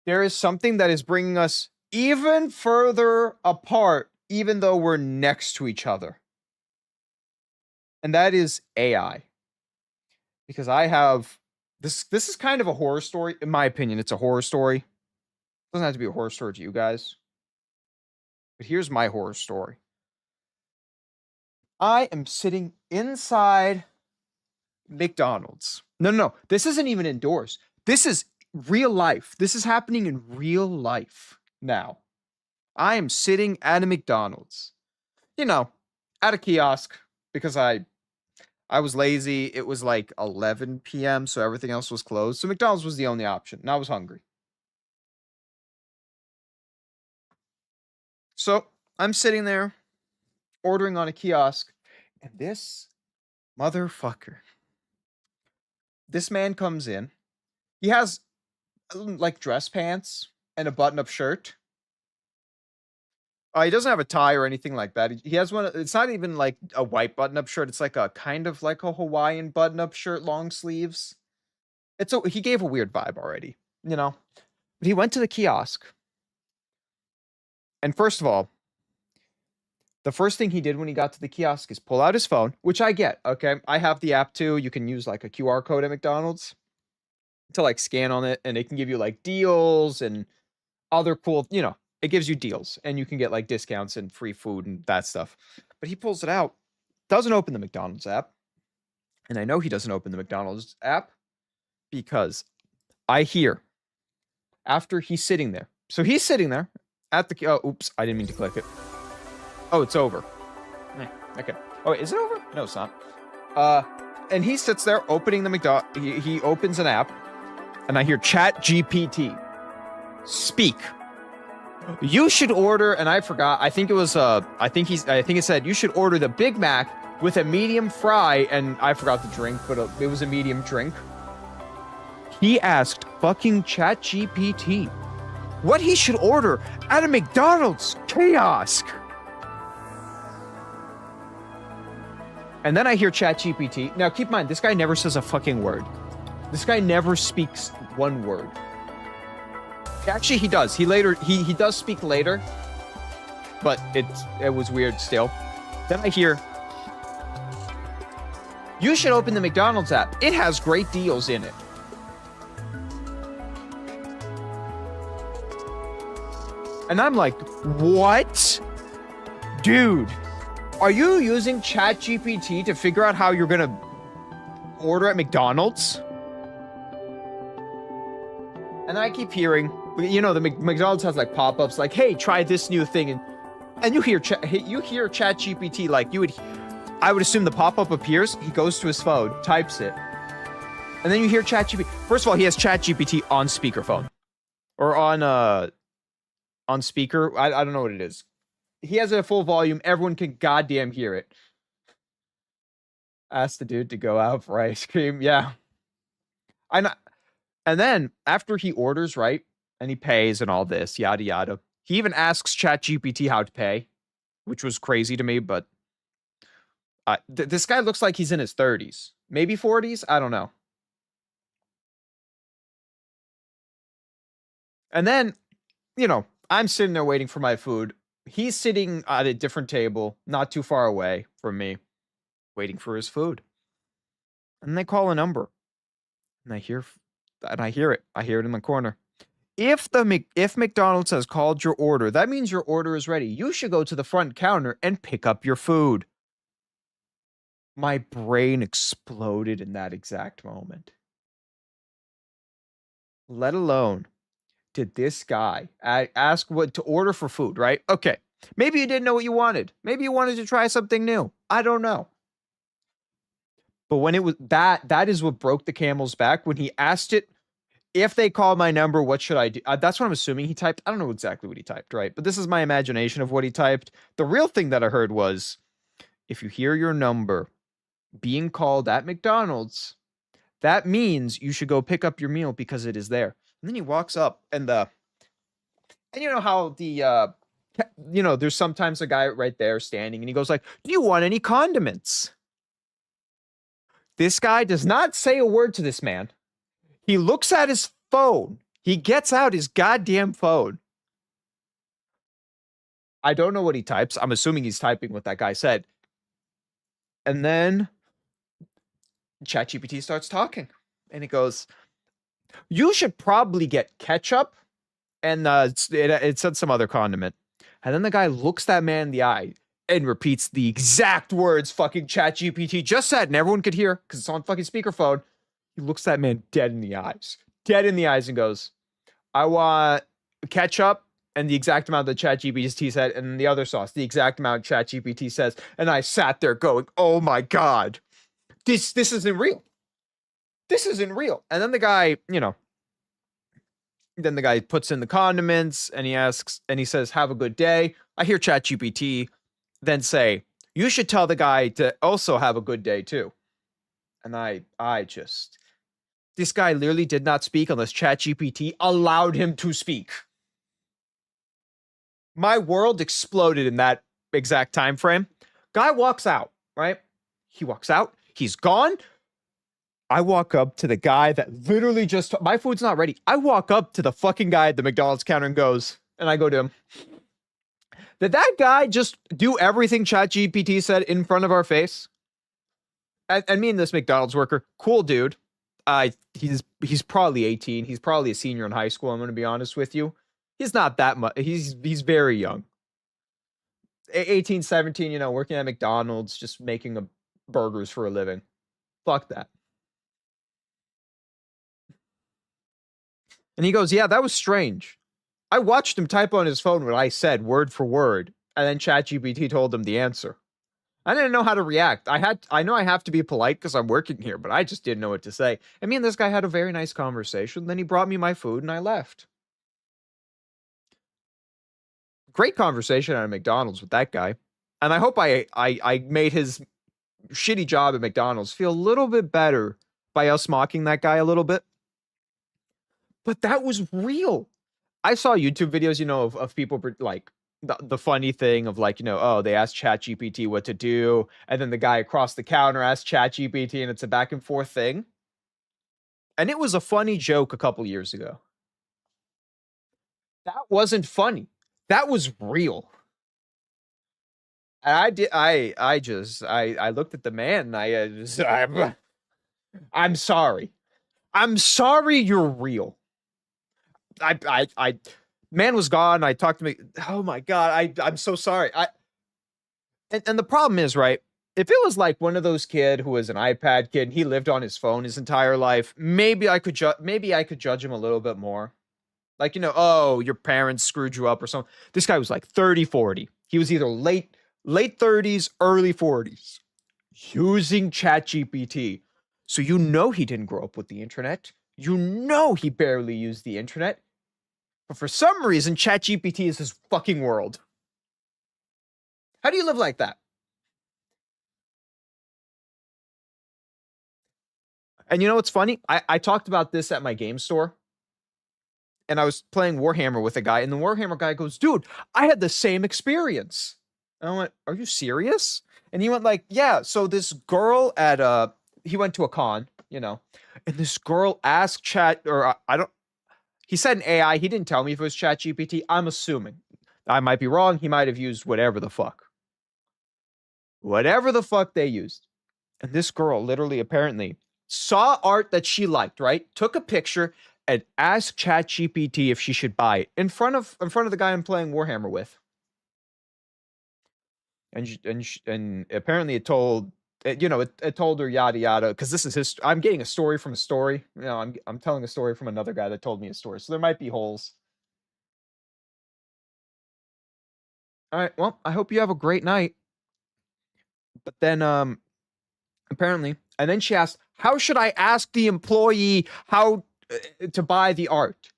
there is something that is bringing us even further apart, even though we're next to each other. And that is AI. Because I have this is kind of a horror story. In my opinion, it's a horror story. It doesn't have to be a horror story to you guys. But here's my horror story. I am sitting inside McDonald's. No. This isn't even indoors. This is real life. This is happening in real life now. I am sitting at a McDonald's. At a kiosk because I was lazy. It was like 11 p.m., so everything else was closed. So McDonald's was the only option, and I was hungry. So I'm sitting there ordering on a kiosk, and this motherfucker, this man comes in. He has like dress pants and a button-up shirt. He doesn't have a tie or anything like that. He has one. It's not even like a white button-up shirt. It's like a kind of like a Hawaiian button-up shirt, long sleeves. He gave a weird vibe already, But he went to the kiosk. And first of all, the first thing he did when he got to the kiosk is pull out his phone, which I get, okay? I have the app too. You can use like a QR code at McDonald's to like scan on it, and it can give you like deals and other cool, it gives you deals, and you can get like discounts and free food and that stuff. But he pulls it out, doesn't open the McDonald's app. And I know he doesn't open the McDonald's app because I hear after he's sitting there. So he's sitting there at the, oops, I didn't mean to click it. Oh, it's over. Okay. Oh, wait, is it over? No, it's not. And he sits there opening the he opens an app, and I hear ChatGPT speak. You should order, and I forgot. I think it was I think it said you should order the Big Mac with a medium fry, and I forgot the drink, but it was a medium drink. He asked fucking ChatGPT what he should order at a McDonald's kiosk. And then I hear ChatGPT. Now, keep in mind, this guy never says a fucking word. This guy never speaks one word. Actually, he does. He does speak later, but it was weird still. Then I hear, you should open the McDonald's app. It has great deals in it. And I'm like, what? Dude, are you using ChatGPT to figure out how you're going to order at McDonald's? And I keep hearing, the McDonald's has like pop-ups like, hey, try this new thing. And you hear ChatGPT like I would assume the pop-up appears, he goes to his phone, types it. And then you hear ChatGPT. First of all, he has ChatGPT on speakerphone. Or on speaker. I don't know what it is. He has it at full volume. Everyone can goddamn hear it. Ask the dude to go out for ice cream. Yeah. And then after he orders, right, and he pays and all this, yada, yada, he even asks ChatGPT how to pay, which was crazy to me, but this guy looks like he's in his 30s, maybe 40s. I don't know. And then, I'm sitting there waiting for my food. He's sitting at a different table, not too far away from me, waiting for his food. And they call a number. And I hear it. I hear it in the corner. If McDonald's has called your order, that means your order is ready. You should go to the front counter and pick up your food. My brain exploded in that exact moment. Let alone did this guy ask what to order for food, right? Okay. Maybe you didn't know what you wanted. Maybe you wanted to try something new. I don't know. But when it was that is what broke the camel's back. When he asked it, if they call my number, what should I do? That's what I'm assuming he typed. I don't know exactly what he typed, right? But this is my imagination of what he typed. The real thing that I heard was, if you hear your number being called at McDonald's, that means you should go pick up your meal because it is there. And then he walks up and you know how there's sometimes a guy right there standing and he goes like, do you want any condiments? This guy does not say a word to this man. He looks at his phone He gets out his goddamn phone. I don't know what he types. I'm assuming he's typing what that guy said. And then ChatGPT starts talking. And it goes, you should probably get ketchup. And it said some other condiment. And then the guy looks that man in the eye and repeats the exact words fucking ChatGPT just said, and everyone could hear because it's on fucking speakerphone. He looks that man dead in the eyes, and goes, I want ketchup and the exact amount that ChatGPT said, and the other sauce, the exact amount ChatGPT says. And I sat there going, oh my God, this isn't real. This isn't real. And then the guy, then the guy puts in the condiments and he says, have a good day. I hear ChatGPT then say, you should tell the guy to also have a good day too. And this guy literally did not speak unless ChatGPT allowed him to speak. My world exploded in that exact time frame. Guy walks out, right? He walks out. He's gone. I walk up to the guy that literally just, my food's not ready. I walk up to the fucking guy at the McDonald's counter and I go to him, did that guy just do everything ChatGPT said in front of our face? And me and this McDonald's worker, cool dude. He's probably 18. He's probably a senior in high school. I'm going to be honest with you. He's not that much. He's very young. 18, 17, working at McDonald's, just making burgers for a living. Fuck that. And he goes, yeah, that was strange. I watched him type on his phone what I said word for word, and then ChatGPT told him the answer. I didn't know how to react. I know I have to be polite because I'm working here, but I just didn't know what to say. And me and this guy had a very nice conversation. Then he brought me my food and I left. Great conversation at McDonald's with that guy. And I hope I made his shitty job at McDonald's feel a little bit better by us mocking that guy a little bit. But that was real. I saw YouTube videos, of people like the funny thing of like, oh, they asked ChatGPT what to do, and then the guy across the counter asked ChatGPT, and it's a back and forth thing. And it was a funny joke a couple years ago. That wasn't funny. That was real. And I looked at the man and I'm sorry. I'm sorry you're real. Man was gone. I talked to me. Oh my God. I'm so sorry. And the problem is, right? If it was like one of those kid who was an iPad kid and he lived on his phone his entire life, maybe I could judge him a little bit more. Like, oh, your parents screwed you up or something. This guy was like 30, 40. He was either late 30s, early 40s, using ChatGPT. So he didn't grow up with the internet. He barely used the internet. But for some reason, ChatGPT is his fucking world. How do you live like that? And you know what's funny? I talked about this at my game store. And I was playing Warhammer with a guy, and the Warhammer guy goes, dude, I had the same experience. And I went, are you serious? And he went like, yeah, so this girl he went to a con, and this girl asked he said an AI. He didn't tell me if it was ChatGPT. I'm assuming. I might be wrong. He might have used whatever the fuck. Whatever the fuck they used. And this girl literally apparently saw art that she liked, right? Took a picture and asked ChatGPT if she should buy it in front of the guy I'm playing Warhammer with. And apparently it told it told her yada yada, because this is I'm getting a story from a story. I'm telling a story from another guy that told me a story, so there might be holes. All right, well, I hope you have a great night. But then apparently, and then she asked, how should I ask the employee how to buy the art?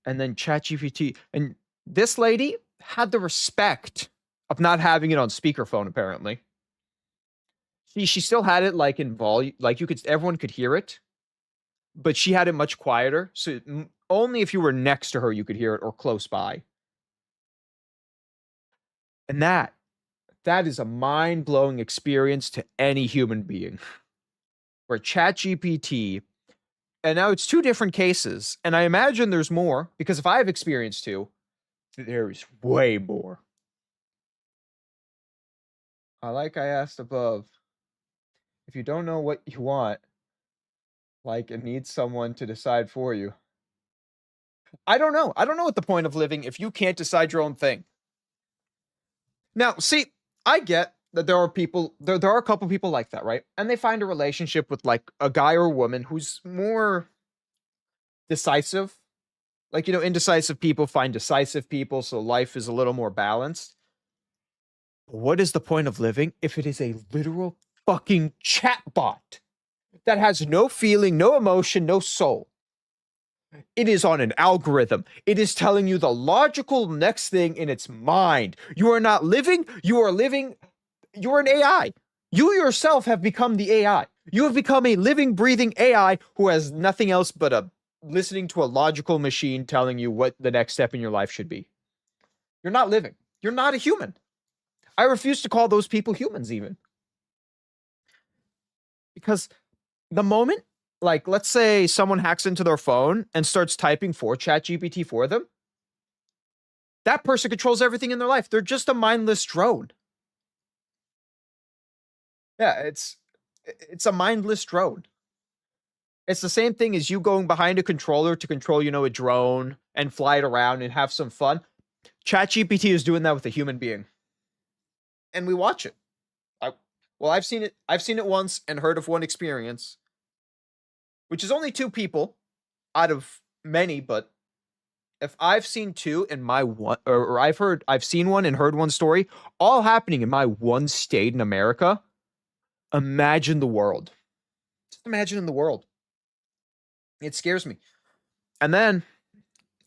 And then ChatGPT, and this lady had the respect of not having it on speakerphone. Apparently, she still had it like in volume, like everyone could hear it, but she had it much quieter. So only if you were next to her you could hear it, or close by. And that is a mind-blowing experience to any human being, where ChatGPT And now it's two different cases. And I imagine there's more, because if I've experienced two, there's way more. Like I asked above, if you don't know what you want, like it needs someone to decide for you. I don't know. I don't know what the point of living if you can't decide your own thing. Now, see, I get that there are people, there are a couple people like that, right? And they find a relationship with like a guy or a woman who's more decisive. Like, indecisive people find decisive people, so life is a little more balanced. But what is the point of living if it is a literal fucking chatbot that has no feeling, no emotion, no soul? It is on an algorithm. It is telling you the logical next thing in its mind. You are not living, you are living, you're an AI. You yourself have become the AI. You have become a living, breathing AI who has nothing else but a listening to a logical machine telling you what the next step in your life should be. You're not living. You're not a human. I refuse to call those people humans even. Because the moment, like, let's say someone hacks into their phone and starts typing for ChatGPT for them, that person controls everything in their life. They're just a mindless drone. Yeah, it's a mindless drone. It's the same thing as you going behind a controller to control, a drone and fly it around and have some fun. ChatGPT is doing that with a human being. And we watch it. I've seen it. I've seen it once and heard of one experience, which is only two people out of many, but if I've seen two in my one, or I've seen one and heard one story, all happening in my one state in America, imagine the world. Just imagine the world. It scares me. And then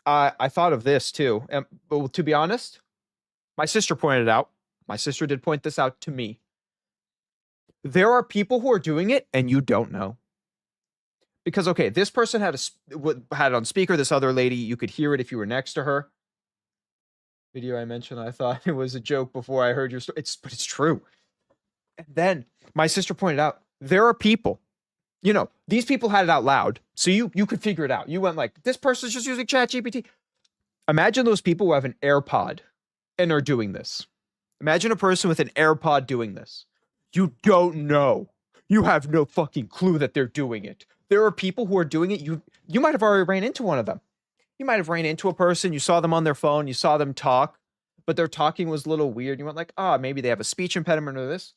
I thought of this too. But to be honest, my sister pointed out. My sister did point this out to me. There are people who are doing it and you don't know. Because, okay, this person had it on speaker. This other lady, you could hear it if you were next to her. Video I mentioned, I thought it was a joke before I heard your story. But it's true. And then my sister pointed out, there are people, these people had it out loud. So you could figure it out. You went like, this person's just using ChatGPT. Imagine those people who have an AirPod and are doing this. Imagine a person with an AirPod doing this. You don't know. You have no fucking clue that they're doing it. There are people who are doing it. You might have already ran into one of them. You might have ran into a person. You saw them on their phone. You saw them talk, but their talking was a little weird. You went like, maybe they have a speech impediment or this.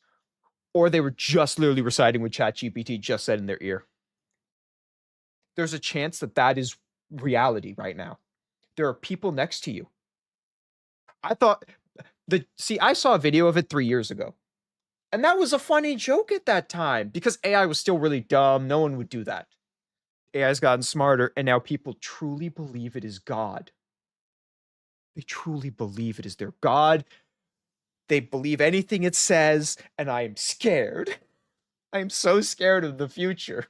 Or they were just literally reciting what ChatGPT just said in their ear. There's a chance that is reality right now. There are people next to you. I saw a video of it 3 years ago. And that was a funny joke at that time because AI was still really dumb. No one would do that. AI's gotten smarter, and now people truly believe it is God. They truly believe it is their God. They believe anything it says, and I am scared. I am so scared of the future.